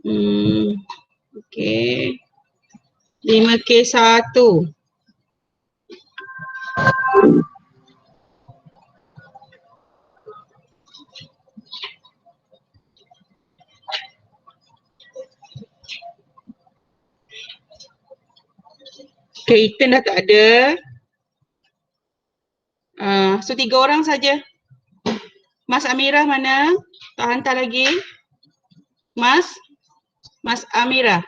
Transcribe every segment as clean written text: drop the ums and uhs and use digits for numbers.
Okey. 5K1. Okay, Ethan dah tak ada. So 3 orang saja. Mas Amirah mana? Tak hantar lagi? Mas Amirah.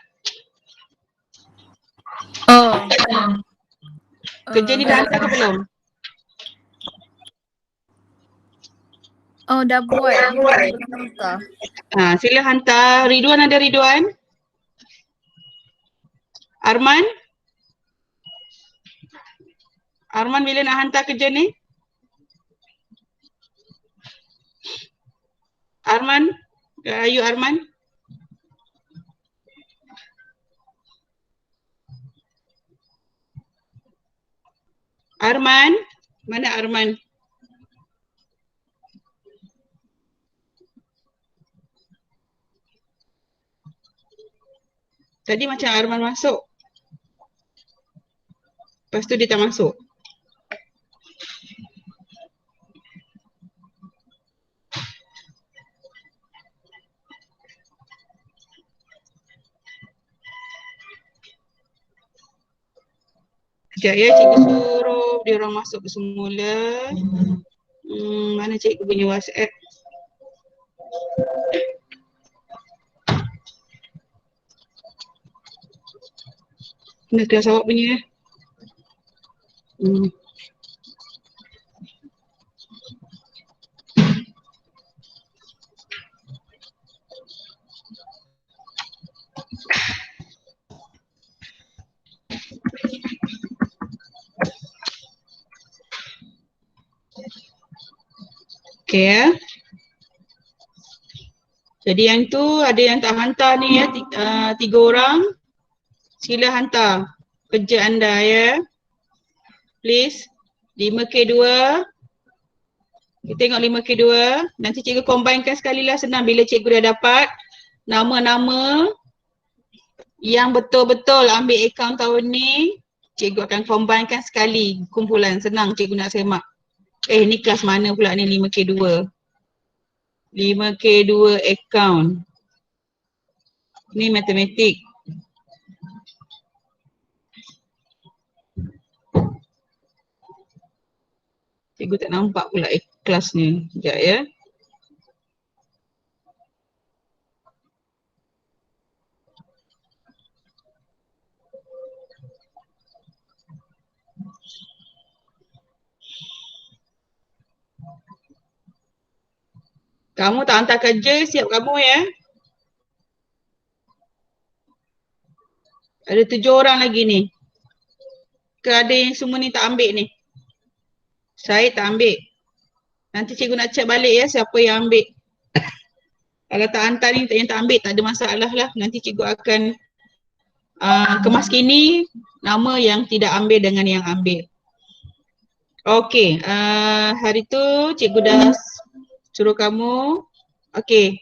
Kerja ni dah hantar ke belum? Dah buat. Hantar. Sila hantar. Ridwan ada Ridwan? Arman? Arman bila nak hantar kerja ni? Arman? Ayu Arman? Arman? Mana Arman? Tadi macam Arman masuk. Lepas tu dia tak masuk. Sekejap ya, cikgu suruh dia orang masuk semula. Mana cikgu punya WhatsApp? Mana kelas awak punya? Okay ya. Jadi yang tu ada yang tak hantar ni ya, 3 orang. Sila hantar kerja anda ya. Please. 5K2. Kita tengok 5K2. Nanti cikgu combinekan sekali lah, senang bila cikgu dah dapat nama-nama yang betul-betul ambil akaun tahun ni. Cikgu akan combinekan sekali kumpulan, senang cikgu nak semak. Ni kelas mana pula ni 5K2? 5K2 account. Ni matematik. Cikgu tak nampak pula kelas ni. Sekejap ya. Kamu tak hantar kerja, siap kamu ya. Ada 7 orang lagi ni. Ke ada yang semua ni tak ambil ni? Saya tak ambil. Nanti cikgu nak check balik ya siapa yang ambil. Kalau tak hantar ni yang tak ambil tak ada masalah lah. Nanti cikgu akan kemas kini nama yang tidak ambil dengan yang ambil. Okey, hari tu cikgu dah suruh kamu. Okey.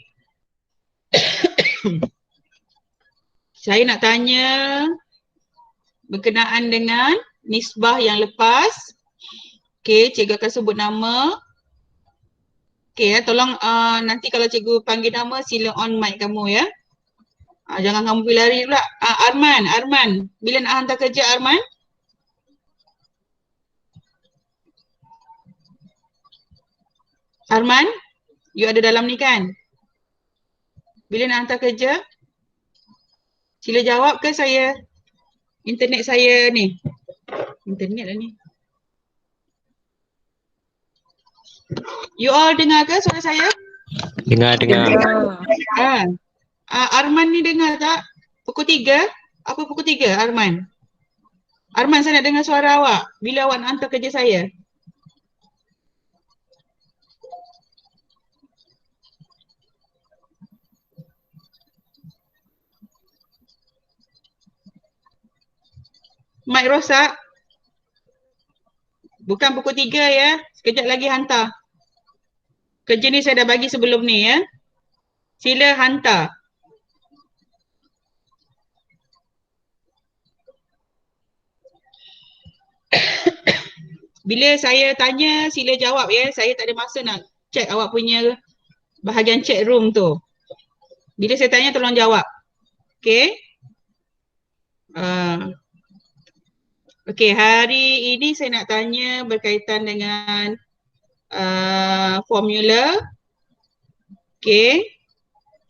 Saya nak tanya berkenaan dengan nisbah yang lepas. Okey, cikgu akan sebut nama. Okey ya, tolong nanti kalau cikgu panggil nama sila on mic kamu ya. Jangan kamu pergi lari pula. Arman. Bila nak hantar kerja Arman? Arman, you ada dalam ni kan? Bila nak hantar kerja? Sila jawab ke saya? Internet saya ni. Internet lah ni. You all dengar ke suara saya? Dengar. Arman ni dengar tak? Pukul 3? Apa pukul 3 Arman? Arman, saya nak dengar suara awak. Bila awak nak hantar kerja saya? Mic rosak? Bukan pukul 3 ya. Sekejap lagi hantar. Kerja ni saya dah bagi sebelum ni ya. Sila hantar. Bila saya tanya, sila jawab ya. Saya tak ada masa nak check awak punya bahagian chat room tu. Bila saya tanya, tolong jawab. Okay? Okay, hari ini saya nak tanya berkaitan dengan formula. Okay?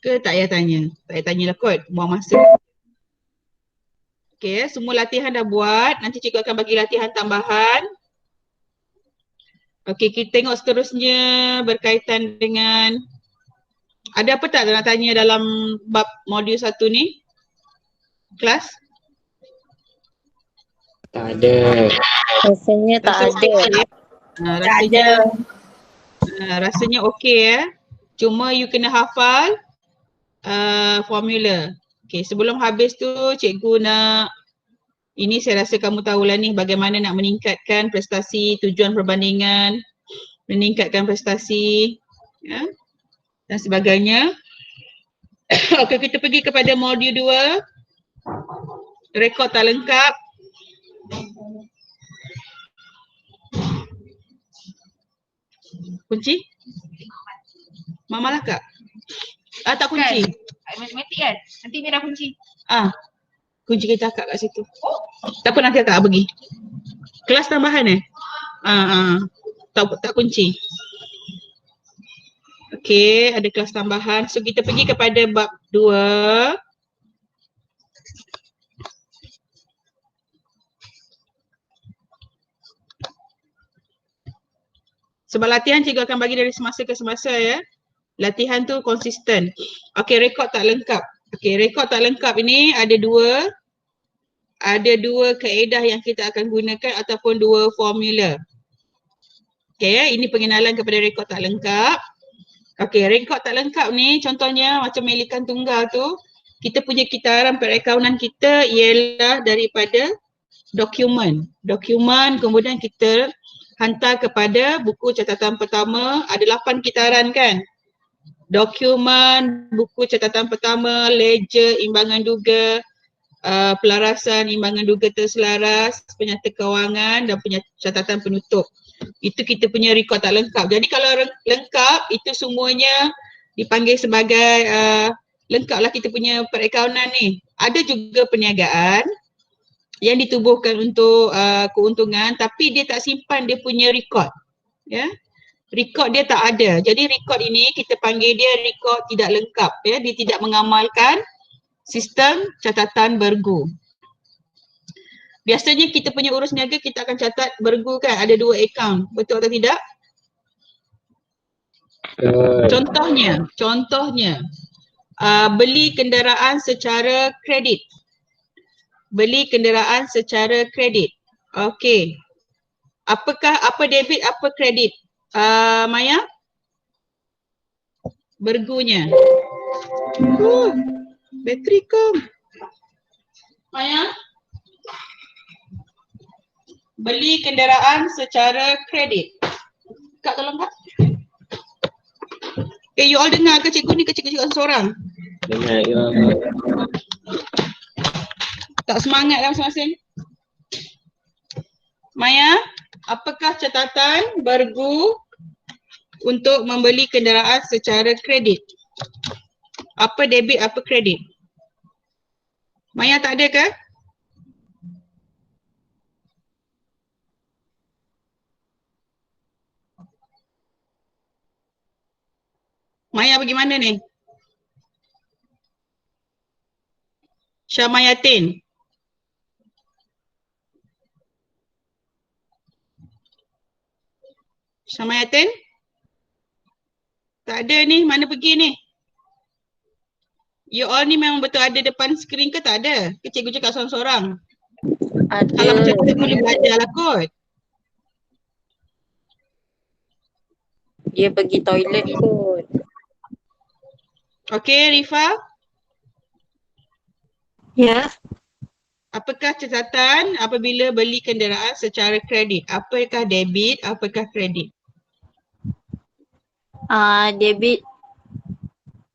Ke tak payah tanya? Tak payah tanyalah kot, buang masa. Okay, semua latihan dah buat. Nanti cikgu akan bagi latihan tambahan. Okay, kita tengok seterusnya berkaitan dengan, ada apa tak nak tanya dalam bab modul 1 ni? Kelas? Tak ada. Rasanya tak Rasa ada. okey, ya? Rasanya okey ya. Cuma you kena hafal formula. Okay, sebelum habis tu cikgu nak, ini saya rasa kamu tahulah ni bagaimana nak meningkatkan prestasi, tujuan perbandingan, meningkatkan prestasi ya, dan sebagainya. Okey, kita pergi kepada modul 2. Rekod tak lengkap. Kunci? Mama lah kak? Tak kunci. Matematik kan? Nanti Mira kunci. Kunci kita akak kat situ. Tak apa, nanti akak pergi. Kelas tambahan tak kunci. Okey, ada kelas tambahan. So kita pergi kepada bab 2. Sebab latihan cikgu akan bagi dari semasa ke semasa ya. Latihan tu konsisten. Okey, rekod tak lengkap. Okey, rekod tak lengkap ini ada dua kaedah yang kita akan gunakan ataupun dua formula. Okey ya, ini pengenalan kepada rekod tak lengkap. Okey, rekod tak lengkap ni contohnya macam milikan tunggal tu, kita punya kitaran perakaunan kita ialah daripada dokumen. Dokumen kemudian kita hantar kepada buku catatan pertama, ada 8 kitaran kan? Dokumen, buku catatan pertama, ledger, imbangan duga, pelarasan, imbangan duga terselaras, penyata kewangan dan catatan penutup. Itu kita punya rekod tak lengkap. Jadi kalau lengkap, itu semuanya dipanggil sebagai lengkaplah kita punya perakaunan ni. Ada juga perniagaan yang ditubuhkan untuk keuntungan tapi dia tak simpan dia punya rekod. Ya. Rekod dia tak ada. Jadi rekod ini kita panggil dia rekod tidak lengkap ya, dia tidak mengamalkan sistem catatan bergu. Biasanya kita punya urus niaga kita akan catat bergu kan, ada 2 akaun. Betul atau tidak? Contohnya beli kenderaan secara kredit. Beli kenderaan secara kredit. Okey. Apa debit, apa kredit? Maya? Bergunya. Bateri kau. Maya? Beli kenderaan secara kredit. Kak tolong kak. You all dengar ke cikgu ni ke cikgu seorang? Dengar ya. Tak semangat lah masing-masing. Maya, apakah catatan bergu untuk membeli kenderaan secara kredit? Apa debit, apa kredit? Maya tak ada ke? Maya bagaimana ni? Syamayatin. Syamayatin? Tak ada ni, mana pergi ni? You all ni memang betul ada depan skrin ke tak ada? Ke cikgu cakap seorang-seorang? Ada. Kalau macam tu boleh belajar lah kot. Dia pergi toilet kot. Okey, Rifa. Ya. Apakah catatan apabila beli kenderaan secara kredit? Apakah debit, apakah kredit?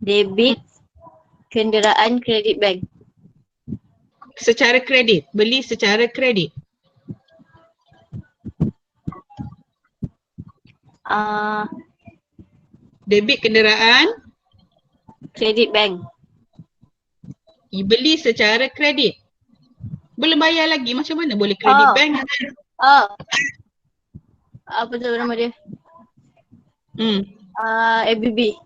Debit kenderaan kredit bank. Secara kredit, beli secara kredit. Debit kenderaan, Credit bank. beli secara kredit. Belum bayar lagi, macam mana boleh kredit Oh. bank? Apa tu nama dia? Hmm. ABB.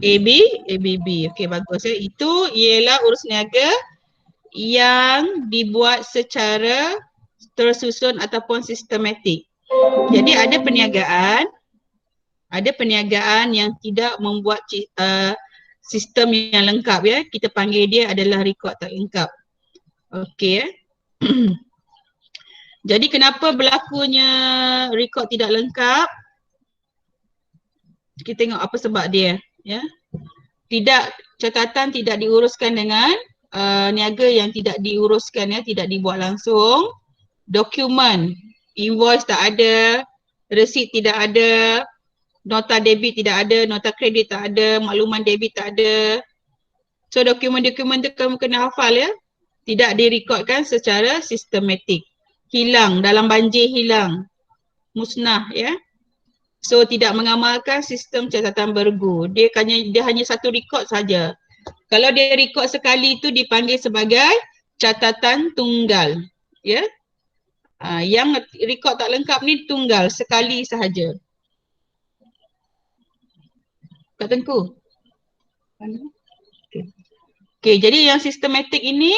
ABB. Okey, bagus ya. Itu ialah urus niaga yang dibuat secara tersusun ataupun sistematik. Jadi ada perniagaan yang tidak membuat sistem yang lengkap ya. Kita panggil dia adalah rekod tak lengkap. Okey ya. Jadi kenapa berlakunya rekod tidak lengkap? Kita tengok apa sebab dia ya. Catatan tidak diuruskan dengan niaga yang tidak diuruskan ya, tidak dibuat langsung. Dokumen, invoice tak ada, resit tidak ada, nota debit tidak ada, nota kredit tak ada, makluman debit tak ada. So dokumen-dokumen tu kamu kena hafal ya. Tidak direkodkan secara sistematik. Hilang, dalam banjir hilang. Musnah ya. So tidak mengamalkan sistem catatan bergu. Dia hanya satu rekod saja. Kalau dia rekod sekali itu dipanggil sebagai catatan tunggal. Ya. Yang rekod tak lengkap ni tunggal, sekali sahaja. Kak Tengku. Okey, jadi yang sistematik ini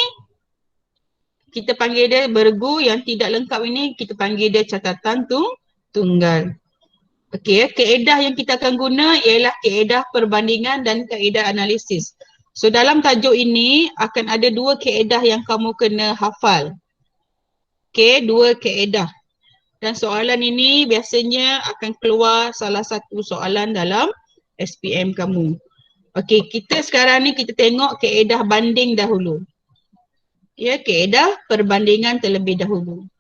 kita panggil dia bergu, yang tidak lengkap ini kita panggil dia catatan tunggal. Okey, kaedah yang kita akan guna ialah kaedah perbandingan dan kaedah analisis. So dalam tajuk ini akan ada dua kaedah yang kamu kena hafal. Okey, dua kaedah. Dan soalan ini biasanya akan keluar salah satu soalan dalam SPM kamu. Okey, kita sekarang ni kita tengok kaedah banding dahulu. Ya, kaedah perbandingan terlebih dahulu.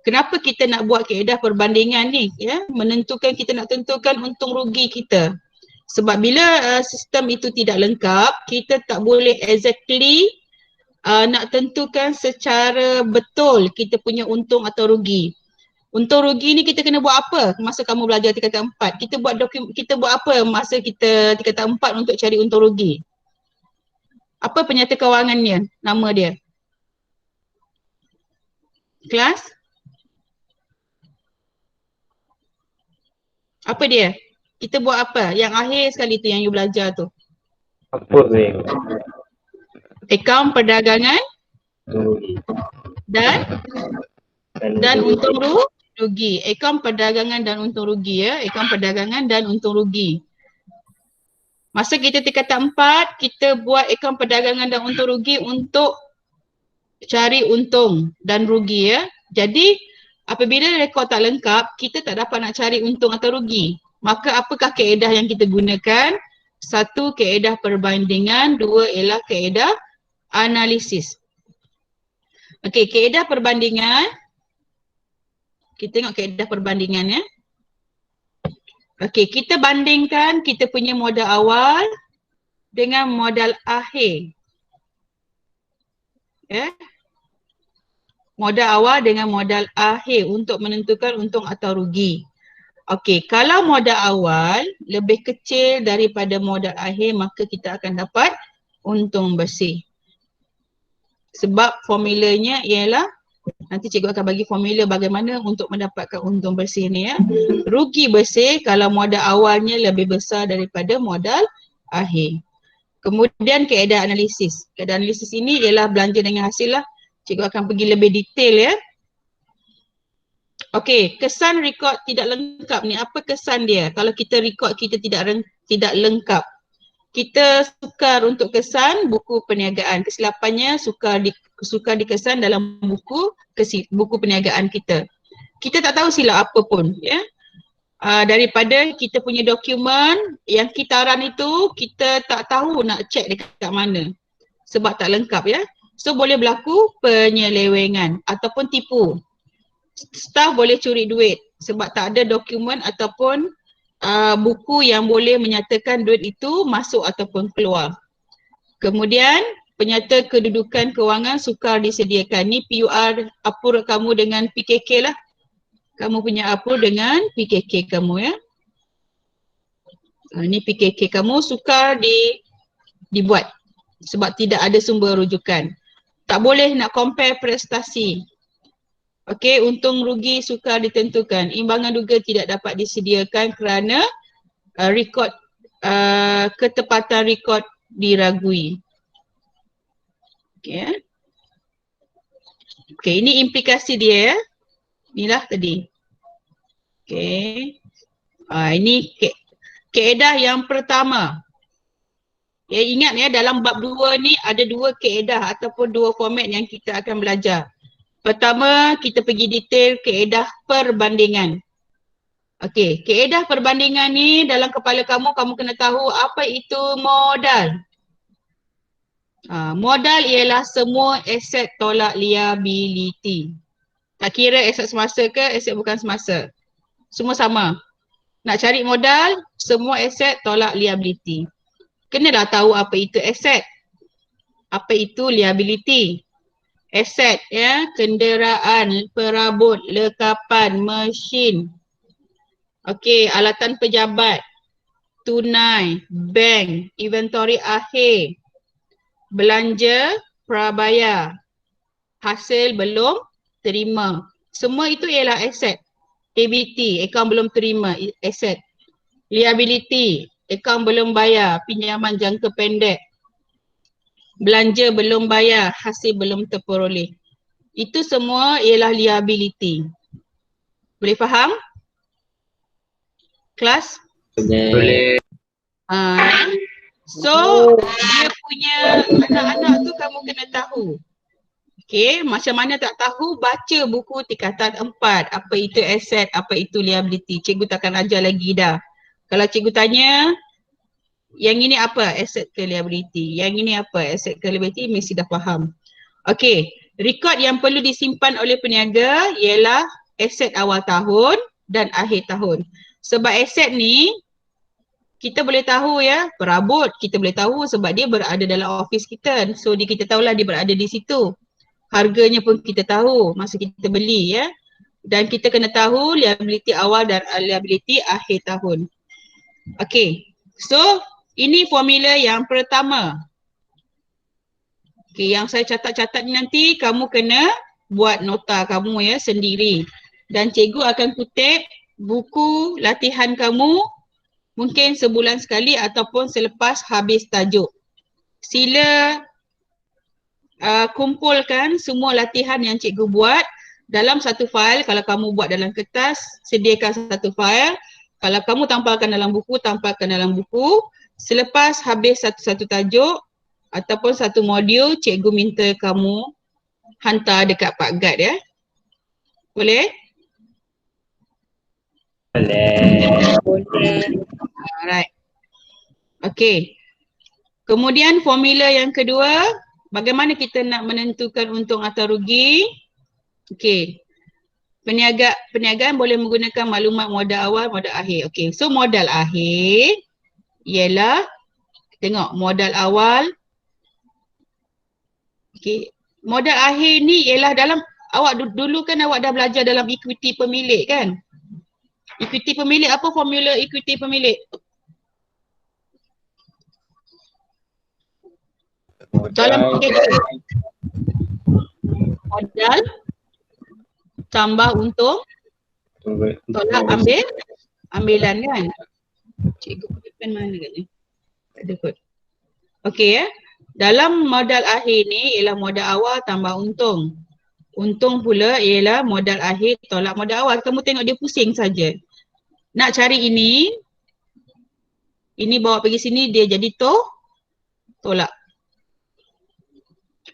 Kenapa kita nak buat kaedah perbandingan ni? Ya, kita nak tentukan untung rugi kita. Sebab bila sistem itu tidak lengkap, kita tak boleh exactly nak tentukan secara betul kita punya untung atau rugi. Untung rugi ni kita kena buat apa masa kamu belajar tingkatan 4? Kita buat apa masa kita tingkatan 4 untuk cari untung rugi? Apa penyata kewangannya? Nama dia? Kelas? Apa dia? Kita buat apa? Yang akhir sekali tu yang you belajar tu. Apa ni? Akaun perdagangan dan untung rugi. Akaun perdagangan dan untung rugi ya. Akaun perdagangan dan untung rugi. Masa kita tingkatan 4, kita buat akaun perdagangan dan untung rugi untuk cari untung dan rugi ya. Jadi apabila rekod tak lengkap, kita tak dapat nak cari untung atau rugi. Maka apakah kaedah yang kita gunakan? Satu, kaedah perbandingan. Dua ialah kaedah analisis. Okey, kaedah perbandingan. Kita tengok kaedah perbandingan ya. Okey, kita bandingkan kita punya modal awal dengan modal akhir. Ya. Modal awal dengan modal akhir untuk menentukan untung atau rugi. Okey, kalau modal awal lebih kecil daripada modal akhir, maka kita akan dapat untung bersih. Sebab formulanya ialah, nanti cikgu akan bagi formula bagaimana untuk mendapatkan untung bersih ni ya. Rugi bersih kalau modal awalnya lebih besar daripada modal akhir. Kemudian kaedah analisis. Kaedah analisis ini ialah belanja dengan hasil lah. Cikgu akan pergi lebih detail ya. Okey, kesan rekod tidak lengkap ni, apa kesan dia? Kalau kita rekod kita tidak lengkap. Kita sukar untuk kesan buku perniagaan. Kesilapannya sukar dikesan dalam buku perniagaan kita. Kita tak tahu silap apa pun ya. Daripada kita punya dokumen yang kitaran itu kita tak tahu nak check dekat mana. Sebab tak lengkap ya. So boleh berlaku penyelewengan ataupun tipu. Staf boleh curi duit sebab tak ada dokumen ataupun buku yang boleh menyatakan duit itu masuk ataupun keluar. Kemudian penyata kedudukan kewangan sukar disediakan. Ni PUR apur kamu dengan PKK lah. Kamu punya apur dengan PKK kamu ya. Ini PKK. Kamu sukar dibuat sebab tidak ada sumber rujukan. Tak boleh nak compare prestasi. Okey, untung rugi sukar ditentukan. Imbangan duga tidak dapat disediakan kerana rekod ketepatan rekod diragui. Okey. Okey, ini implikasi dia ya. Inilah tadi. Okey. Ini kaedah yang pertama. Ya, ingat ya, dalam bab 2 ni ada 2 kaedah ataupun 2 format yang kita akan belajar. Pertama, kita pergi detail kaedah perbandingan. Okey, kaedah perbandingan ni dalam kepala kamu, kamu kena tahu apa itu modal. Modal ialah semua aset tolak liability. Tak kira aset semasa ke aset bukan semasa. Semua sama. Nak cari modal, semua aset tolak liability. Kenalah tahu apa itu aset. Apa itu liability. Aset ya, kenderaan, perabot, lekapan, mesin. Okey, alatan pejabat, tunai, bank, inventory akhir, belanja, prabayar, hasil belum terima. Semua itu ialah aset. ABT, akaun belum terima, aset. Liability, akaun belum bayar, pinjaman jangka pendek. Belanja belum bayar, hasil belum terperoleh. Itu semua ialah liability. Boleh faham? Kelas? Boleh. So, dia punya anak-anak tu kamu kena tahu. Okay, macam mana tak tahu, baca buku tingkatan 4. Apa itu aset, apa itu liability. Cikgu takkan ajar lagi dah. Kalau cikgu tanya, yang ini apa? Aset ke liability. Yang ini apa? Aset ke liability, mesti dah faham. Okey, rekod yang perlu disimpan oleh peniaga ialah aset awal tahun dan akhir tahun. Sebab aset ni, kita boleh tahu ya, perabot kita boleh tahu sebab dia berada dalam office kita. So kita tahulah dia berada di situ. Harganya pun kita tahu masa kita beli ya. Dan kita kena tahu liability awal dan liability akhir tahun. Okey, so ini formula yang pertama. Okay, yang saya catat-catat ni nanti kamu kena buat nota kamu ya sendiri. Dan cikgu akan kutip buku latihan kamu mungkin sebulan sekali ataupun selepas habis tajuk. Sila kumpulkan semua latihan yang cikgu buat dalam satu file. Kalau kamu buat dalam kertas, sediakan satu file. Kalau kamu tampalkan dalam buku, tampalkan dalam buku. Selepas habis satu-satu tajuk ataupun satu modul, cikgu minta kamu hantar dekat Pak Gad ya. Boleh? Boleh. Alright. Okey. Kemudian formula yang kedua, bagaimana kita nak menentukan untung atau rugi? Okey. Perniagaan boleh menggunakan maklumat modal awal, modal akhir. Okey. So modal akhir ialah, tengok modal awal. Okey. Modal akhir ni ialah dalam, awak dulu kan awak dah belajar dalam equity pemilik kan? Equity pemilik, apa formula equity pemilik? Dalam modal tambah untung tolak ambilan kan? Cikgu punya pen mana kat ni? Tak ada kot. Okey ya. Dalam modal akhir ni ialah modal awal tambah untung. Untung pula ialah modal akhir tolak modal awal. Kamu tengok dia pusing saja. Nak cari ini bawa pergi sini dia jadi tolak.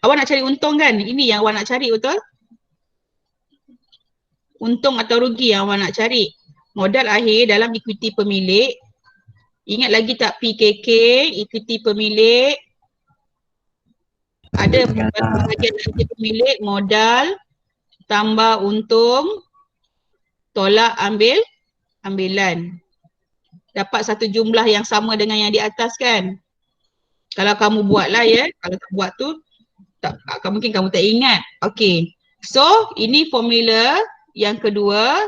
Awak nak cari untung kan? Ini yang awak nak cari betul? Untung atau rugi yang awak nak cari. Modal akhir dalam equity pemilik. Ingat lagi tak PKK, equity pemilik. Ada bahagian equity pemilik, modal, tambah untung, tolak ambilan. Dapat satu jumlah yang sama dengan yang di atas kan? Kalau kamu buatlah ya, kalau tak buat tu, mungkin kamu tak ingat. Okey. So, ini formula yang kedua.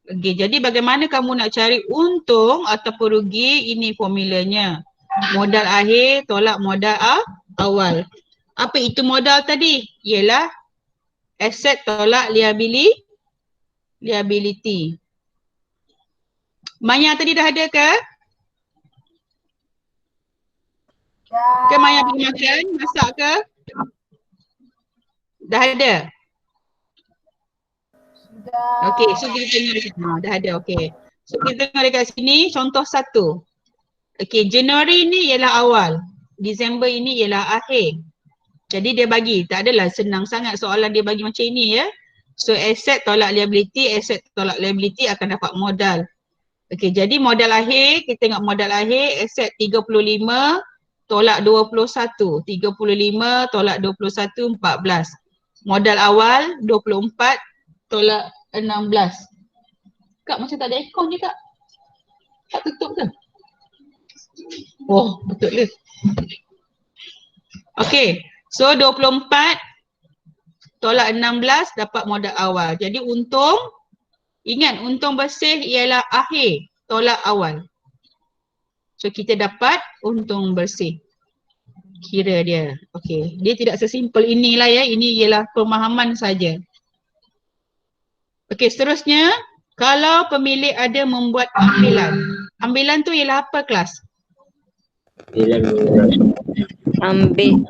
Okey, jadi bagaimana kamu nak cari untung ataupun rugi? Ini formulanya. Modal akhir tolak modal awal. Apa itu modal tadi? Ialah aset tolak liability. Maya tadi dah ada ke? Ke Maya pergi makan? Masak ke? Dah ada? Okey, so kita tengok dekat sini. Dah ada, okey. So kita tengok dekat sini contoh 1. Okey, Januari ni ialah awal. Disember ini ialah akhir. Jadi dia bagi, tak adalah senang sangat soalan dia bagi macam ini ya. So aset tolak liability akan dapat modal. Okey, jadi modal akhir, kita tengok modal akhir, aset 35 tolak 21. 35 tolak 21, 14. Modal awal 24 tolak 16. Kak macam tak ada aircon je Kak. Tak tutup ke? Oh, betul ke? Okey, so 24 tolak 16 dapat modal awal. Jadi untung, ingat untung bersih ialah akhir tolak awal. So kita dapat untung bersih. Kira dia. Okey, dia tidak sesimpel inilah ya. Ini ialah pemahaman saja. Okey, seterusnya kalau pemilik ada membuat ambilan. Ambilan tu ialah apa kelas? Ambil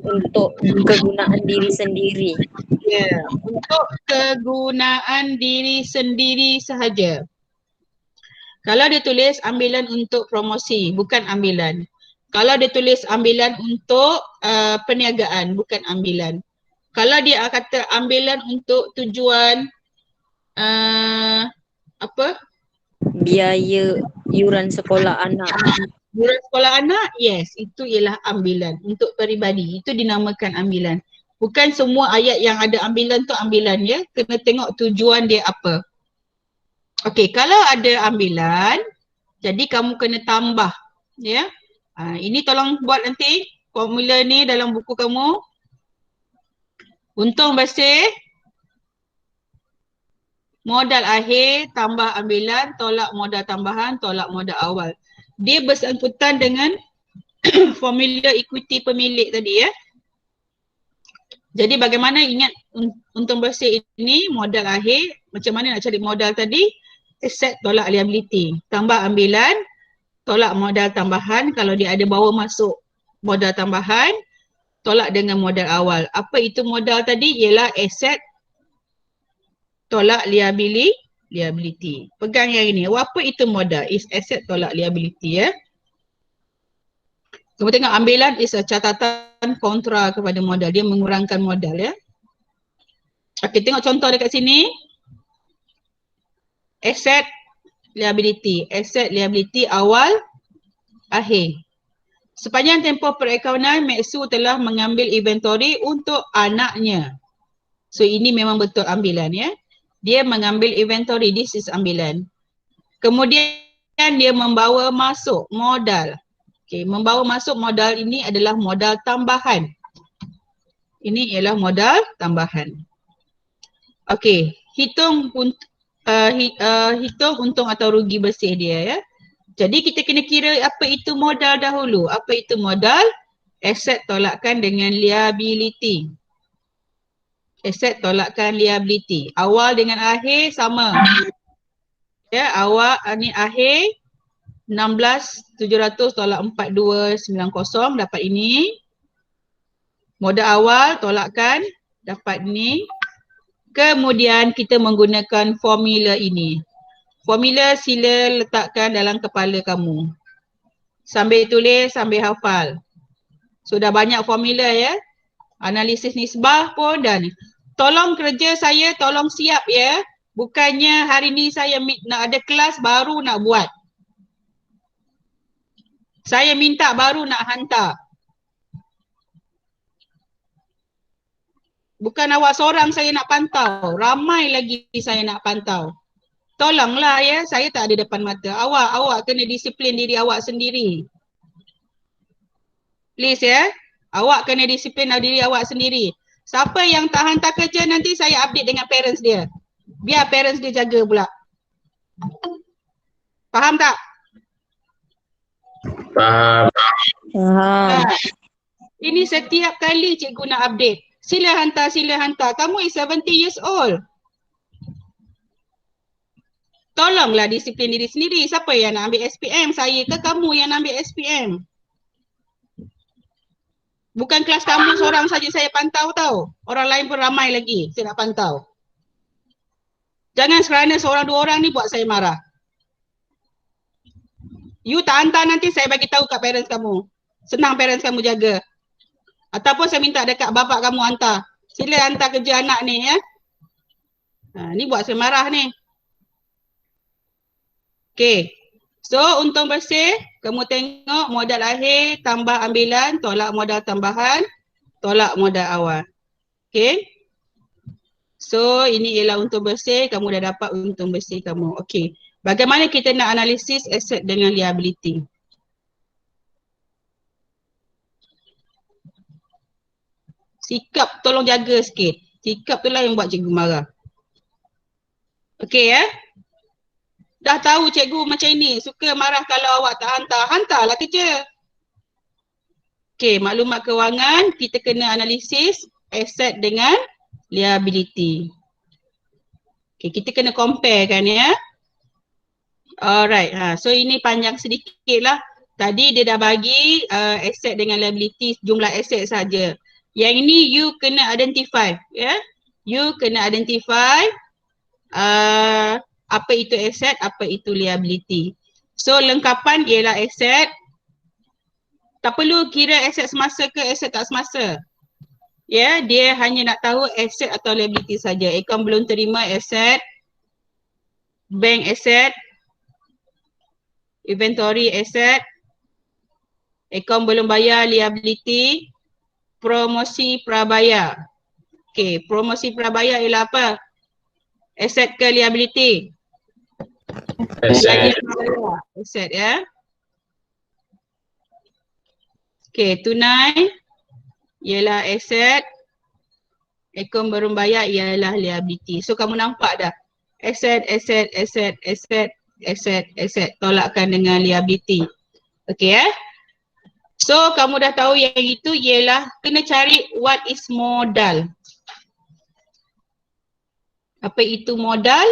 untuk kegunaan diri sendiri. Ya, untuk kegunaan diri sendiri sahaja. Kalau dia tulis ambilan untuk promosi, bukan ambilan. Kalau dia tulis ambilan untuk perniagaan, bukan ambilan. Kalau dia kata ambilan untuk tujuan apa? Biaya iuran sekolah anak. Iuran sekolah anak, yes, itu ialah ambilan untuk peribadi. Itu dinamakan ambilan. Bukan semua ayat yang ada ambilan tu ambilan ya. Kena tengok tujuan dia apa. Okey, kalau ada ambilan, jadi kamu kena tambah ya. Ini tolong buat nanti formula ni dalam buku kamu. Untung bersih, modal akhir tambah ambilan, tolak modal tambahan, tolak modal awal. Dia bersangkutan dengan formula equity pemilik tadi ya. Jadi bagaimana ingat untung bersih ini modal akhir, macam mana nak cari modal tadi? Aset tolak liability, tambah ambilan, tolak modal tambahan. Kalau dia ada bawa masuk modal tambahan, tolak dengan modal awal. Apa itu modal tadi? Ialah aset tolak liability. Pegang yang ini. Apa itu modal? Is aset tolak liability ya. Kamu tengok ambilan is a catatan kontra kepada modal. Dia mengurangkan modal ya. Okey, tengok contoh dekat sini. Aset liability. Aset liability awal, akhir. Sepanjang tempoh perakaunan, Mek-Su telah mengambil inventory untuk anaknya. So ini memang betul ambilan ya. Dia mengambil inventory, this is ambilan. Kemudian dia membawa masuk modal. Okey, membawa masuk modal ini adalah modal tambahan. Ini ialah modal tambahan. Okey, hitung untung atau rugi bersih dia ya. Jadi kita kena kira apa itu modal dahulu. Apa itu modal? Aset tolakkan dengan liability. Aset tolakkan liability. Awal dengan akhir sama. Ya, awal ni akhir 16,700 tolak 4290 dapat ini. Modal awal tolakkan dapat ini. Kemudian kita menggunakan formula ini. Formula sila letakkan dalam kepala kamu. Sambil tulis, sambil hafal. Sudah banyak formula ya. Analisis nisbah pun dan tolong kerja saya, tolong siap ya. Bukannya hari ni saya nak ada kelas baru nak buat. Saya minta baru nak hantar. Bukan awak seorang saya nak pantau. Ramai lagi saya nak pantau. Tolonglah ya, saya tak ada depan mata. Awak kena disiplin diri awak sendiri. Please ya. Awak kena disiplin diri awak sendiri. Siapa yang tak hantar kerja nanti saya update dengan parents dia. Biar parents dia jaga pula. Faham tak? Faham. Faham. Ini setiap kali cikgu nak update. Sila hantar, sila hantar. Kamu is 70 years old. Tolonglah disiplin diri sendiri. Siapa yang nak ambil SPM? Saya ke kamu yang nak ambil SPM? Bukan kelas kamu seorang saja saya pantau tau. Orang lain pun ramai lagi saya nak pantau. Jangan kerana seorang dua orang ni buat saya marah. You tak hantar nanti saya bagi tahu kat parents kamu. Senang parents kamu jaga. Ataupun saya minta dekat bapak kamu hantar. Sila hantar kerja anak ni ya. Ni buat saya marah ni. Okay. So untung bersih, kamu tengok modal akhir tambah ambilan, tolak modal tambahan, tolak modal awal. Okay. So ini ialah untung bersih, kamu dah dapat untung bersih kamu. Okay. Bagaimana kita nak analisis aset dengan liability? Sikap tolong jaga sikit. Sikap tu lah yang buat cikgu marah. Okay ya. Dah tahu cikgu macam ini, suka marah kalau awak tak hantar. Hantarlah kerja. Okay, maklumat kewangan, kita kena analisis aset dengan liability. Okay, kita kena compare kan ya. Alright, so ini panjang sedikit lah. Tadi dia dah bagi aset dengan liability, jumlah aset saja. Yang ini you kena identify ya. You kena identify apa itu aset, apa itu liability. So lengkapan ialah aset. Tak perlu kira aset semasa ke aset tak semasa. Ya, dia hanya nak tahu aset atau liability saja. Akaun belum terima aset, bank aset, inventory aset, akaun belum bayar liability, promosi prabayar. Okey, promosi prabayar ialah apa? Aset ke liability? Aset. Aset ya. Okey, tunai ialah aset. Akaun belum bayar ialah liability. So kamu nampak dah. Aset, aset, aset, aset, aset, aset. Tolakkan dengan liability. Okey So kamu dah tahu yang itu ialah kena cari what is modal. Apa itu modal?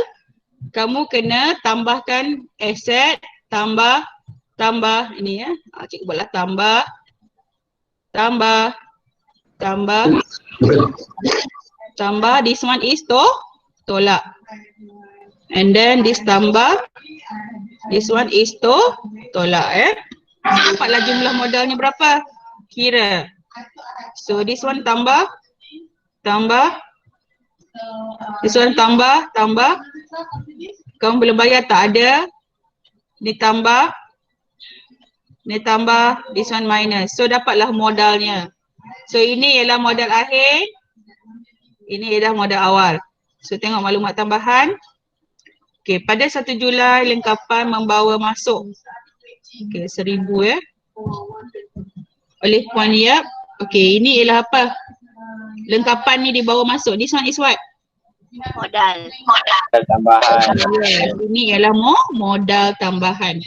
Kamu kena tambahkan aset, tambah ini ya. Cikgu buatlah tambah, this one is tolak. And then this tambah, this one is tolak Nampaklah jumlah modalnya berapa? Kira. So this one tambah, this one tambah. Kamu belum bayar tak ada. Ni tambah, this one minus. So dapatlah modalnya. So ini ialah modal akhir. Ini ialah modal awal. So tengok maklumat tambahan. Okey, pada 1 Julai lengkapan membawa masuk. Okey, 1000 ya. Oleh Puan Yap. Okey, ini ialah apa? Lengkapan ni dibawa masuk. This one is what? Modal. Tambahan. Ini ialah modal tambahan.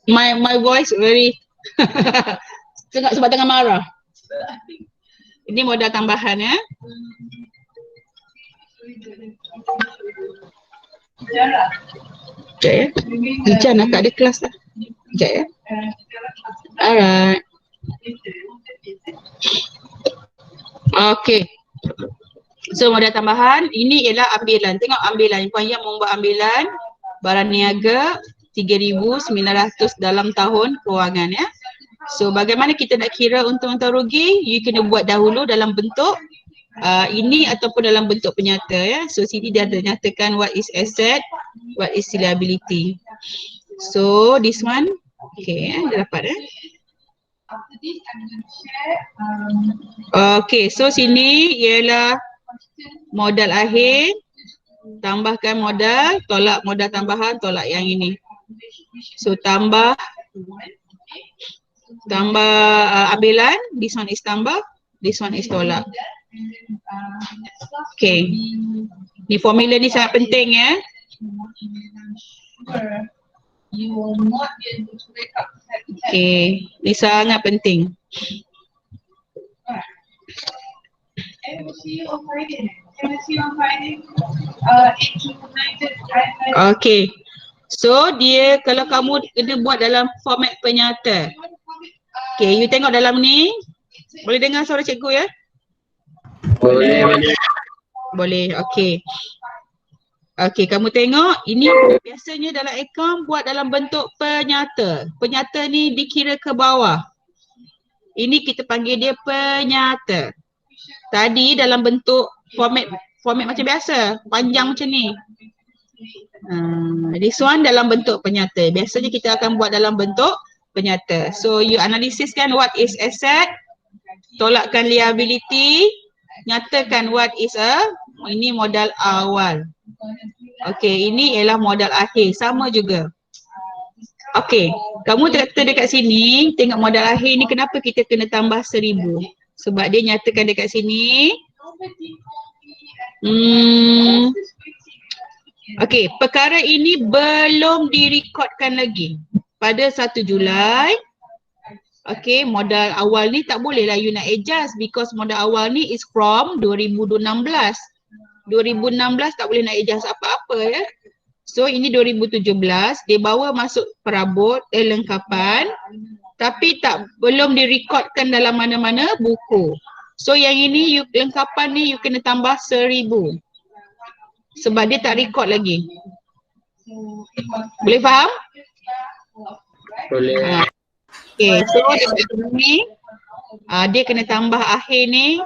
My voice very sebab tengah marah. Ini modal tambahan ya. Sekejap ya. Hujan nak ada kelas lah. Sekejap ya. Alright. Okay. So modal tambahan, ini ialah ambilan. Tengok ambilan. Puan Yang membuat ambilan barang niaga 3,900 dalam tahun kewangan ya. So bagaimana kita nak kira untung atau rugi? You kena buat dahulu dalam bentuk ini ataupun dalam bentuk penyata ya. So sini dia ada nyatakan what is asset, what is liability. So this one, okay dia dapat Okay, so sini ialah modal akhir, tambahkan modal, tolak modal tambahan, tolak yang ini. So tambah ambilan, this one is tambah, this one is tolak. Okay. Ni formula ni sangat penting ya. Okay. Ni sangat penting. Okay. So dia kalau kamu kena buat dalam format penyata. Okay, you tengok dalam ni. Boleh dengar suara cikgu ya? Boleh. Boleh, okay. Okay, kamu tengok ini biasanya dalam akaun buat dalam bentuk penyata. Penyata ni dikira ke bawah. Ini kita panggil dia penyata. Tadi dalam bentuk format macam biasa, panjang macam ni. This one dalam bentuk penyata. Biasanya kita akan buat dalam bentuk penyata. So you analisiskan what is asset, tolakkan liability, nyatakan what is ini modal awal. Okay, ini ialah modal akhir, sama juga. Okay, kamu kata dekat sini, tengok modal akhir ni kenapa kita kena tambah 1,000? Sebab dia nyatakan dekat sini. Okay, perkara ini belum direkodkan lagi. Pada 1 Julai, okay, modal awal ni tak boleh lah you nak adjust because modal awal ni is from 2016. 2016 tak boleh nak adjust apa-apa ya. So ini 2017, dia bawa masuk perabot lengkapan tapi belum direkodkan dalam mana-mana buku. So yang ini lengkapan ni you kena tambah 1,000. Sebab dia tak record lagi. Boleh faham? Boleh. Okay, so dekat sini dia kena tambah akhir ni.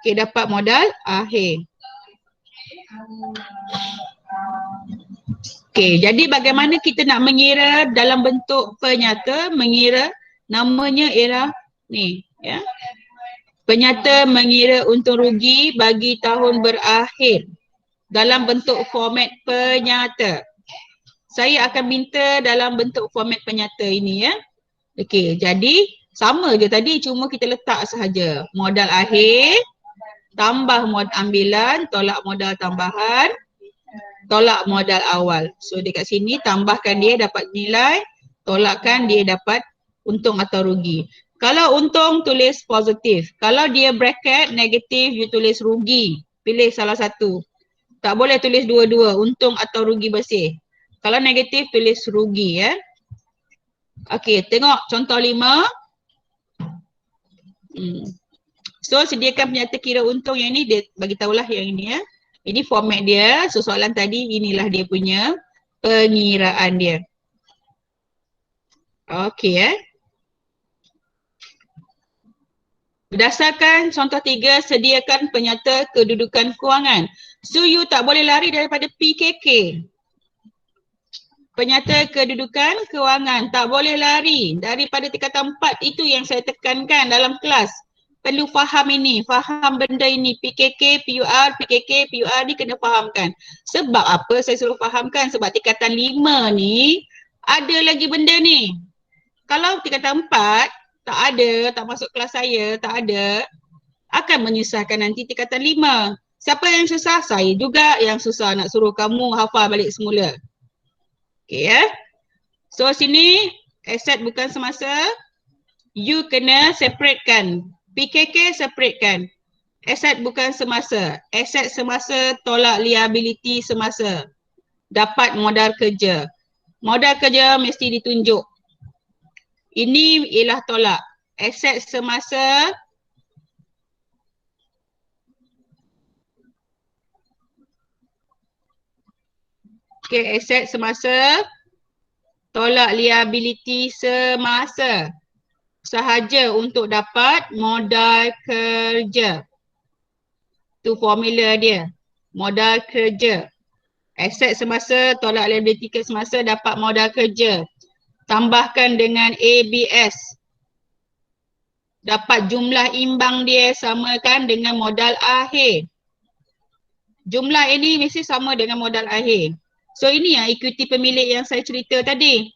Okay, dapat modal akhir. Okay, jadi bagaimana kita nak mengira dalam bentuk penyata? Mengira namanya ialah ni ya. Penyata mengira untung rugi bagi tahun berakhir dalam bentuk format penyata. Saya akan minta dalam bentuk format penyata ini ya. Okey, jadi sama je tadi cuma kita letak sahaja modal akhir tambah modal ambilan, tolak modal tambahan, tolak modal awal. So dekat sini tambahkan dia dapat nilai, tolakkan dia dapat untung atau rugi. Kalau untung tulis positif, kalau dia bracket negatif you tulis rugi. Pilih salah satu. Tak boleh tulis dua-dua, untung atau rugi bersih. Kalau negatif tulis rugi ya. Okey, tengok contoh 5. So sediakan penyata kira untung yang ni, dia bagi tahulah yang ini ya. Ini format dia, soalan tadi inilah dia punya pengiraan dia. Okey Berdasarkan contoh 3, sediakan penyata kedudukan kewangan. So you tak boleh lari daripada PKK. Penyata kedudukan kewangan, tak boleh lari daripada tingkatan 4. Itu yang saya tekankan dalam kelas. Perlu faham ini, faham benda ini. PKK, PUR ni kena fahamkan. Sebab apa saya suruh fahamkan? Sebab tingkatan 5 ni ada lagi benda ni. Kalau tingkatan 4 tak ada, tak masuk kelas saya, tak ada, akan menyusahkan nanti tingkatan 5. Siapa yang susah? Saya juga yang susah nak suruh kamu hafal balik semula. Okay ya. So sini aset bukan semasa, you kena separatekan. PKK separatekan. Aset bukan semasa. Aset semasa tolak liability semasa. Dapat modal kerja. Modal kerja mesti ditunjuk. Ini ialah tolak. Aset semasa okay, aset semasa tolak liability semasa. Sahaja untuk dapat modal kerja. Tu formula dia. Modal kerja. Aset semasa tolak liability semasa dapat modal kerja. Tambahkan dengan ABS. Dapat jumlah imbang dia samakan dengan modal akhir. Jumlah ini mesti sama dengan modal akhir. So ini yang equity pemilik yang saya cerita tadi.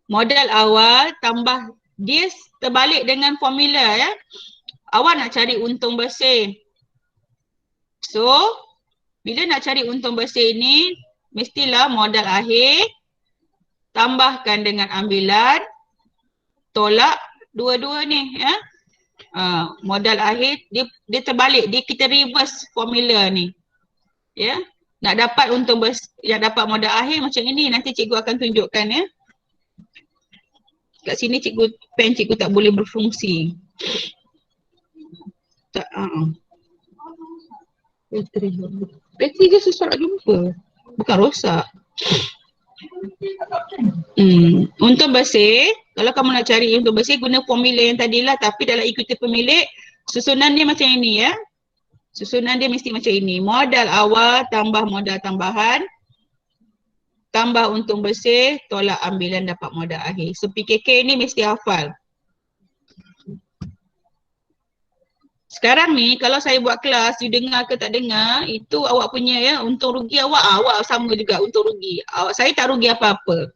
Modal awal tambah dia terbalik dengan formula ya. awak nak cari untung bersih. So, bila nak cari untung bersih ni, mestilah modal akhir tambahkan dengan ambilan, tolak dua-dua ni ya. Modal akhir dia terbalik, kita reverse formula ni. Ya. Nak dapat untung yang dapat modal akhir macam ini, nanti cikgu akan tunjukkan ya. Kat sini pen cikgu tak boleh berfungsi. Tak, bateri dia susah nak jumpa. Bukan rosak. Untung bersih, kalau kamu nak cari untung bersih, guna formula yang tadilah, tapi dalam ikuti pemilik, susunan dia macam ini ya. Susunan dia mesti macam ini. Modal awal tambah modal tambahan, tambah untung bersih, tolak ambilan dapat modal akhir. So PKK ni mesti hafal. Sekarang ni kalau saya buat kelas, you dengar ke tak dengar, itu awak punya ya, untung rugi awak sama juga untung rugi. Saya tak rugi apa-apa.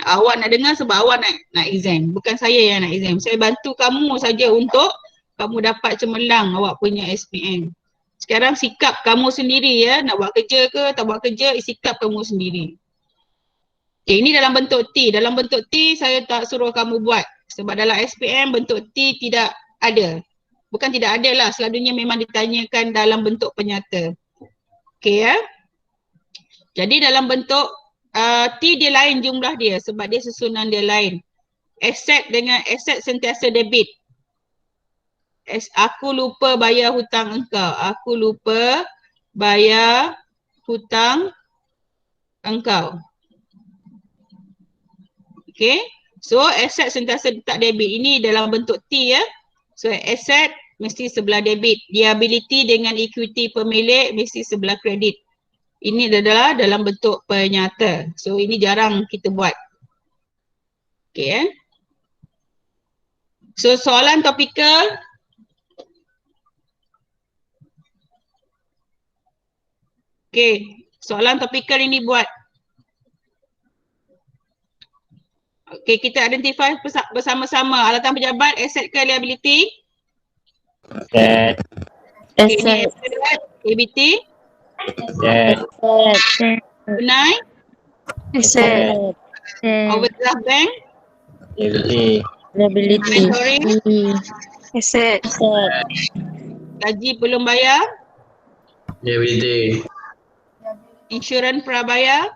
Awak nak dengar sebab awak nak exam. Bukan saya yang nak exam. Saya bantu kamu saja untuk kamu dapat cemerlang awak punya SPM. Sekarang sikap kamu sendiri ya, nak buat kerja ke tak buat kerja, sikap kamu sendiri. Okay, ini dalam bentuk T. Dalam bentuk T saya tak suruh kamu buat. Sebab dalam SPM bentuk T tidak ada. Bukan tidak ada lah, selalunya memang ditanyakan dalam bentuk penyata. Okay ya. Jadi dalam bentuk T dia lain jumlah dia sebab dia susunan dia lain. Aset dengan aset sentiasa debit. Aku lupa bayar hutang engkau. Aku lupa bayar hutang engkau. Okay. So aset sentiasa tak debit. Ini dalam bentuk T ya. So aset mesti sebelah debit. Liability dengan equity pemilik mesti sebelah kredit. Ini adalah dalam bentuk penyata. So ini jarang kita buat. Okay. So soalan topikal. Okay, soalan topikal ini buat. Okay, kita identify bersama-sama alatan pejabat, aset ke liability? Aset. Okay, aset. ABT? Aset. Tunai? Aset. Overdraft bank? Liability. Inventory? Aset. Gaji belum bayar? Liability. Insurans prabayar?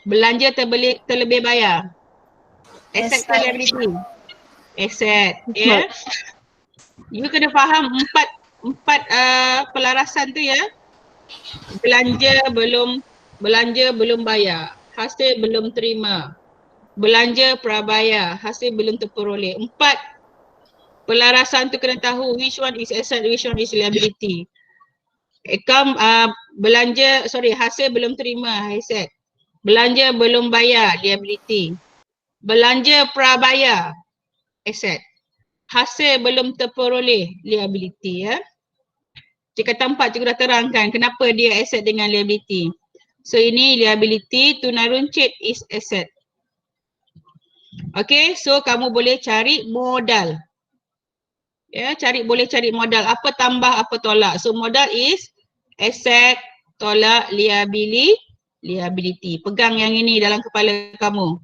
Belanja terlebih bayar? Aset ke liability? Aset, ya. You kena faham empat pelarasan tu ya. Belanja belum bayar, hasil belum terima. Belanja prabayar, hasil belum terperoleh. 4 pelarasan tu kena tahu which one is asset, which one is liability. Hasil belum terima, aset. Belanja belum bayar, liability. Belanja prabayar, aset. Hasil belum terperoleh, liability ya. Jika tampak cikgu dah terangkan kenapa dia aset dengan liability. So ini liability, tunai runcit is asset. Okay, so kamu boleh cari modal. Ya, boleh cari modal. Apa tambah, apa tolak. So modal is asset tolak liability. Pegang yang ini dalam kepala kamu.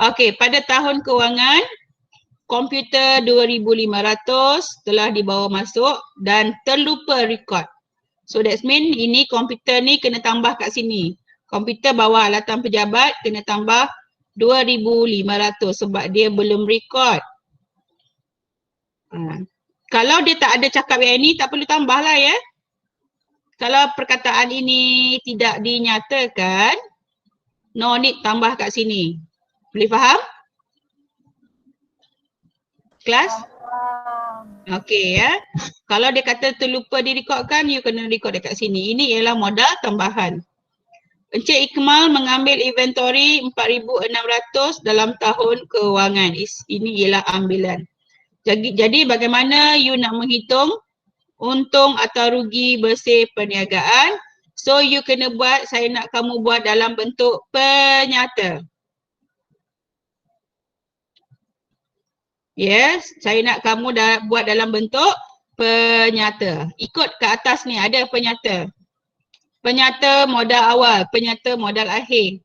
Okay, pada tahun kewangan komputer 2500 telah dibawa masuk dan terlupa record. So that's mean ini komputer ni kena tambah kat sini. Komputer bawa alatan pejabat kena tambah 2500 sebab dia belum record. Kalau dia tak ada cakap yang ini, tak perlu tambah lah ya. Kalau perkataan ini tidak dinyatakan, no need tambah kat sini. Boleh faham? Kelas? Okey ya. Kalau dia kata terlupa direkodkan, you kena record dekat sini. Ini ialah modal tambahan. Encik Ikmal mengambil inventory 4,600 dalam tahun kewangan. Ini ialah ambilan. Jadi bagaimana you nak menghitung untung atau rugi bersih perniagaan? So you kena buat, saya nak kamu buat dalam bentuk penyata. Yes, saya nak kamu buat dalam bentuk penyata. Ikut ke atas ni ada penyata. Penyata modal awal, penyata modal akhir.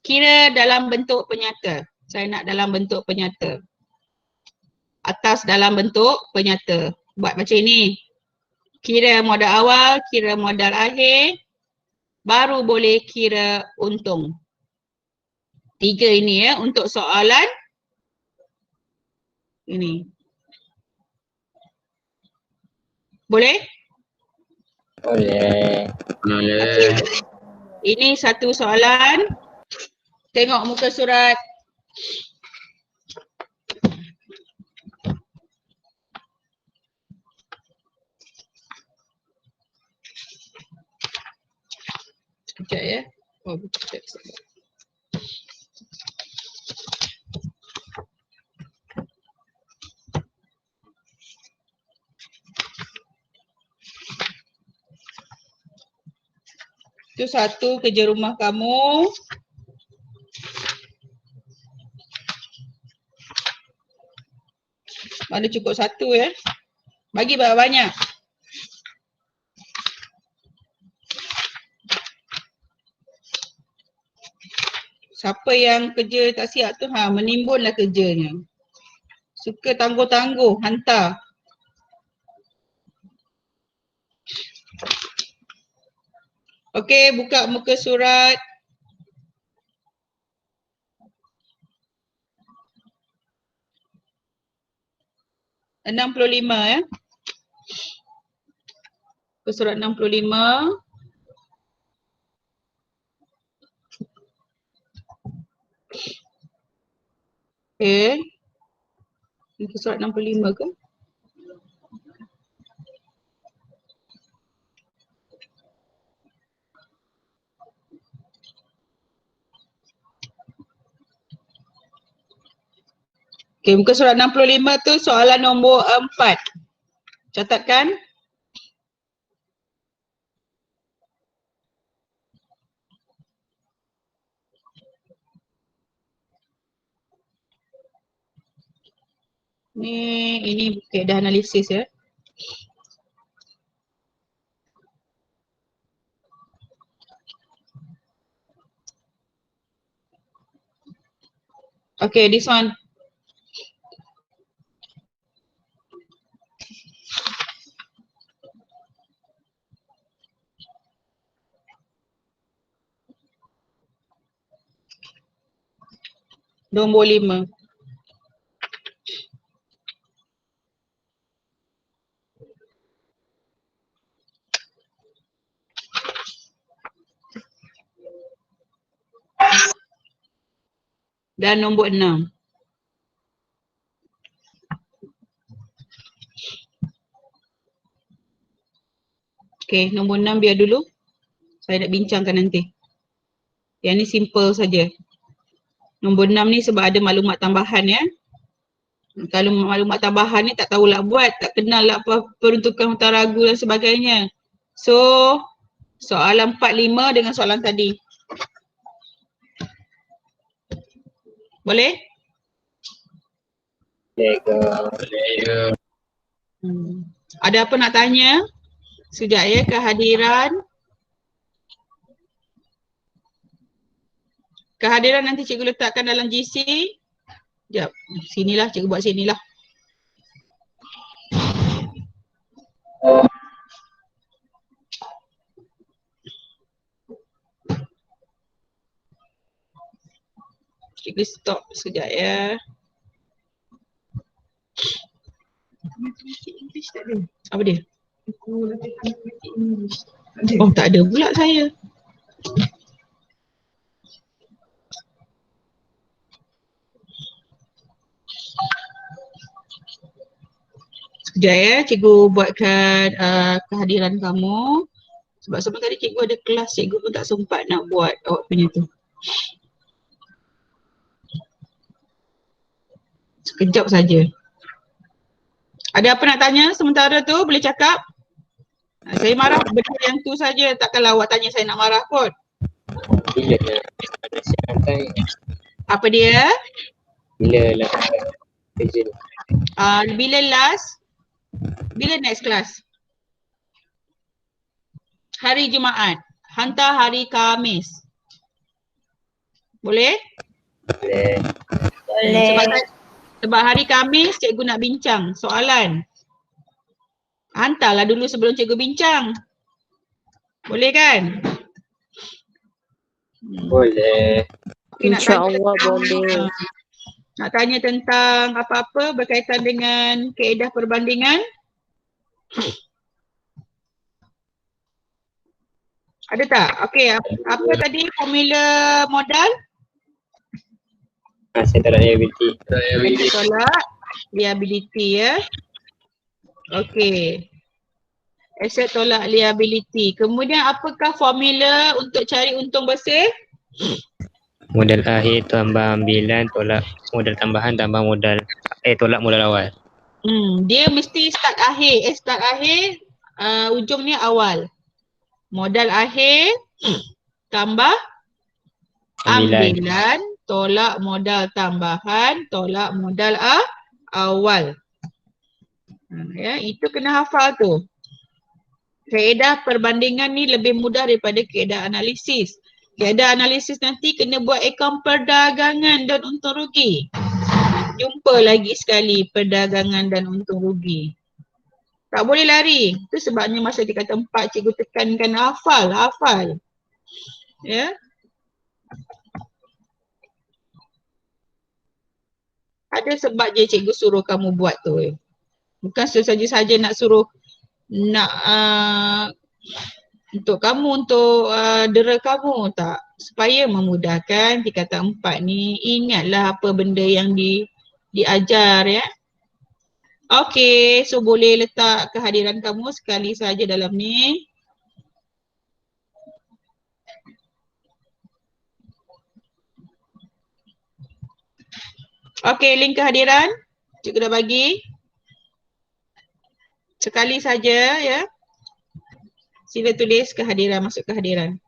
Kira dalam bentuk penyata. Saya nak dalam bentuk penyata. Atas dalam bentuk penyata. Buat macam ni. Kira modal awal, kira modal akhir. Baru boleh kira untung. 3 ini ya untuk soalan ini. Boleh? Boleh. Boleh. Ini satu soalan. Tengok muka surat. Sekejap ya. Oh, sekejap. Itu satu kerja rumah kamu. Mana cukup satu ya. Bagi banyak-banyak. Siapa yang kerja tak siap tu menimbunlah kerjanya. Suka tangguh-tangguh, hantar. Okey, buka muka surat. (65) ya. Muka surat 65. Okey. Muka surat 65 ke? Okey, muka surat 65 tu soalan nombor 4. Catatkan. Ini dah analisis ya. Okay, this one. Nombor 5. Dan nombor 6. Okay, nombor 6 biar dulu. Saya nak bincangkan nanti. Yang ni simple saja. Nombor 6 ni sebab ada maklumat tambahan ya. Kalau maklumat tambahan ni tak tahulah buat, tak kenal lah apa peruntukan hutang ragu dan sebagainya. So, soalan 45 dengan soalan tadi. Boleh? Boleh ke? Boleh ke? Ada apa nak tanya? Sekejap ya, kehadiran. Kehadiran nanti cikgu letakkan dalam GC. Sekejap, sinilah, cikgu buat sinilah. Cikgu stop sekejap ya. Apa dia? Oh, tak ada pula saya. Sekejap ya, cikgu buatkan kehadiran kamu. Sebab tadi cikgu ada kelas, cikgu pun tak sempat nak buat awak punya tu. Sekejap saja. Ada apa nak tanya sementara tu? Boleh cakap? Saya marah benda yang tu saja. Takkanlah awak tanya saya nak marah kot. Bila nak siapkan? Apa dia? Bila lah Izin. Bila last? Bila next class? Hari Jumaat. Hantar hari Khamis. Boleh? Boleh. Sebab hari Khamis cikgu nak bincang soalan. Hantarlah dulu sebelum cikgu bincang. Boleh kan? Boleh. Okay, InsyaAllah boleh. Nak tanya tentang apa-apa berkaitan dengan kaedah perbandingan? Ada tak? Okey, apa tadi formula modal? Saya tak ada liability. Kita tolak liability ya. Okey. Aset tolak liability. Kemudian apakah formula untuk cari untung bersih? Modal akhir tambah ambilan tolak modal tambahan tambah modal tolak modal awal. Dia mesti start akhir, ujungnya awal. Modal akhir tambah ambilan tolak modal tambahan tolak modal awal. Ya, itu kena hafal tu. Kaedah perbandingan ni lebih mudah daripada kaedah analisis. Kaedah analisis nanti kena buat akaun perdagangan dan untung rugi. Jumpa lagi sekali perdagangan dan untung rugi. Tak boleh lari. Itu sebabnya masa di kata 4 cikgu tekankan hafal. Ya. Ada sebab je cikgu suruh kamu buat tu. Bukan saja-saja nak suruh untuk kamu, untuk dera kamu, tak. Supaya memudahkan di kata 4 ni, ingatlah apa benda yang diajar ya. Okey, so boleh letak kehadiran kamu sekali saja dalam ni. Okey, link kehadiran cikgu dah bagi. Sekali saja ya. Sila tulis kehadiran, masuk kehadiran.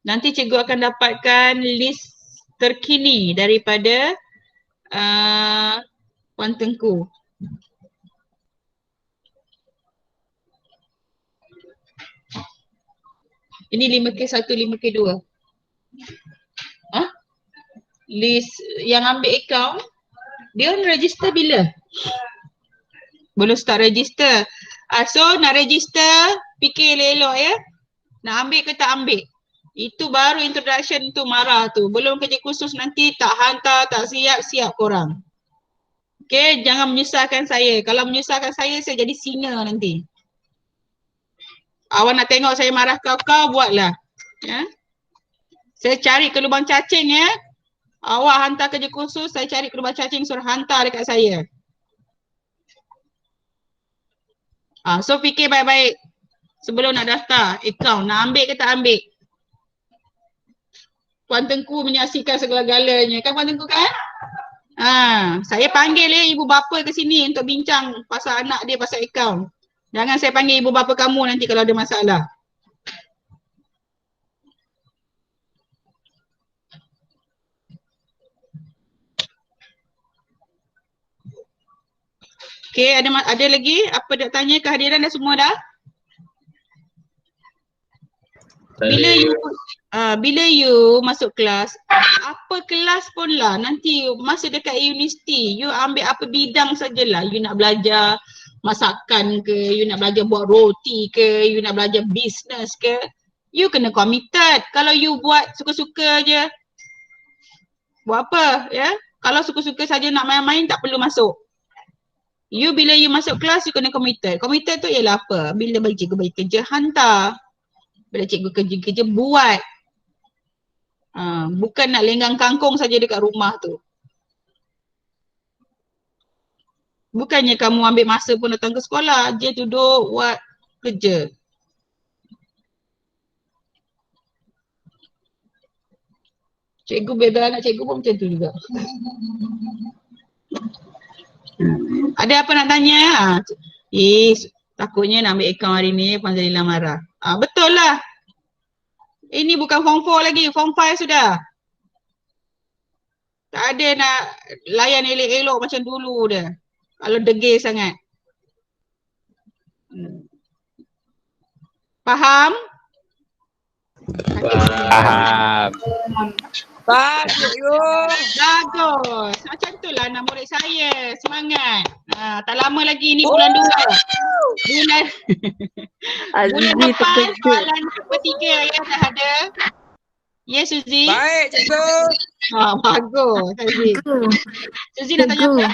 Nanti cikgu akan dapatkan list terkini daripada Puan Tengku. Ini 5K1, 5K2. List yang ambil account, dia orang register bila? Belum start register. So nak register, fikir elok ya. Nak ambil ke tak ambil. Itu baru introduction tu marah tu. Belum kerja khusus nanti tak hantar, tak siap korang. Okay, jangan menyusahkan saya. Kalau menyusahkan saya jadi singa nanti. Awak nak tengok saya marah kau buatlah. Ya? Saya cari ke lubang cacing ya. Awak hantar kerja khusus, saya cari ke lubang cacing suruh hantar dekat saya. So fikir baik-baik sebelum nak daftar account. Nak ambil ke tak ambil. Puan Tengku menyaksikan segala-galanya. Kan Puan Tengku kan? Saya panggil ibu bapa ke sini untuk bincang pasal anak dia pasal account. Jangan saya panggil ibu bapa kamu nanti kalau ada masalah. Okay, ada lagi? Apa nak tanya kehadiran dah semua dah? Bila you masuk kelas, apa kelas pun lah, nanti masa dekat universiti, you ambil apa bidang sajalah. You nak belajar masakan ke, you nak belajar buat roti ke, you nak belajar bisnes ke, you kena committed. Kalau you buat suka-suka je, buat apa ya? Kalau suka-suka saja nak main-main tak perlu masuk. Bila you masuk kelas, you kena committed. Committed tu ialah apa? Bila cikgu bagi kerja, hantar. Bila cikgu kerja buat. Bukan nak lenggang kangkung saja dekat rumah tu. Bukannya kamu ambil masa pun datang ke sekolah, je duduk buat kerja. Cikgu bebel anak cikgu pun macam tu juga. Ada apa nak tanya? Takutnya nak ambil akaun hari ni, Puan Zalila marah. Betul lah. Ini bukan form 4 lagi, form 5 sudah. Tak ada nak layan elok-elok macam dulu dah. Kalau degil sangat. Faham? Faham. Bagus. Macam tu lah anak murid saya. Semangat. Tak lama lagi ni bulan 2. Bulan bulan Azmi depan terkejut. soalan ketiga ya dah ada. Ya Suzy? Baik, cikgu. Bagus. Suzy nak tanya apa?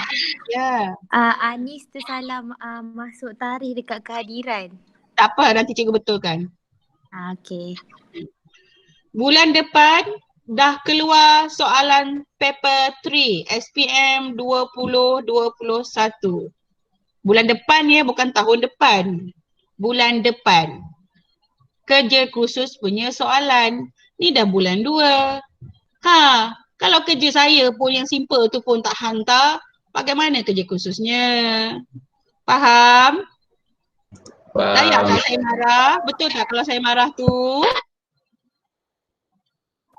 Ya. Anis tersalah masuk tarikh dekat kehadiran. Tak apa, nanti cikgu betulkan. Okey. Bulan depan dah keluar soalan paper 3 SPM 2021. Bulan depan ya, bukan tahun depan. Bulan depan. Kerja khusus punya soalan. Ni dah bulan 2. Kalau kerja saya pun yang simple tu pun tak hantar, bagaimana kerja khususnya? Faham? Layak tak saya marah? Betul tak kalau saya marah tu?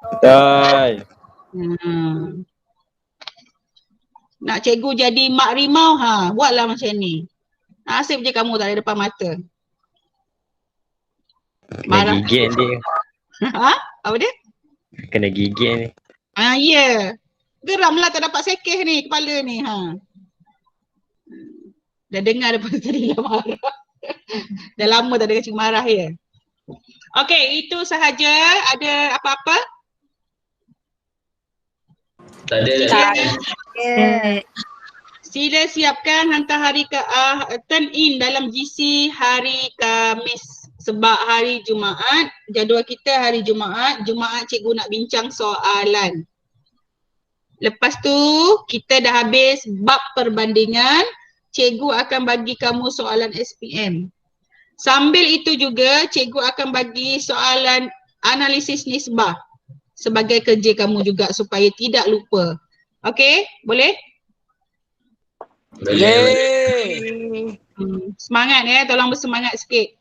Betul. Nak cikgu jadi mak rimau, buatlah macam ni. Nasib je kamu tak ada depan mata. Kena gigit dia. Apa dia? Kena gigit ni. Ya. Geramlah tak dapat sekeh ni kepala ni. Dah dengar daripada tadi dah marah. Dah lama tak ada cikgu marah ya. Okey, itu sahaja. Ada apa-apa? Tak ada dah. Sila siapkan hantar hari turn in dalam GC hari Khamis. Sebab hari Jumaat, jadual kita hari Jumaat cikgu nak bincang soalan. Lepas tu kita dah habis bab perbandingan, cikgu akan bagi kamu soalan SPM. Sambil itu juga cikgu akan bagi soalan analisis nisbah sebagai kerja kamu juga supaya tidak lupa. Okey, boleh? Boleh. Semangat ya, tolong bersemangat sikit.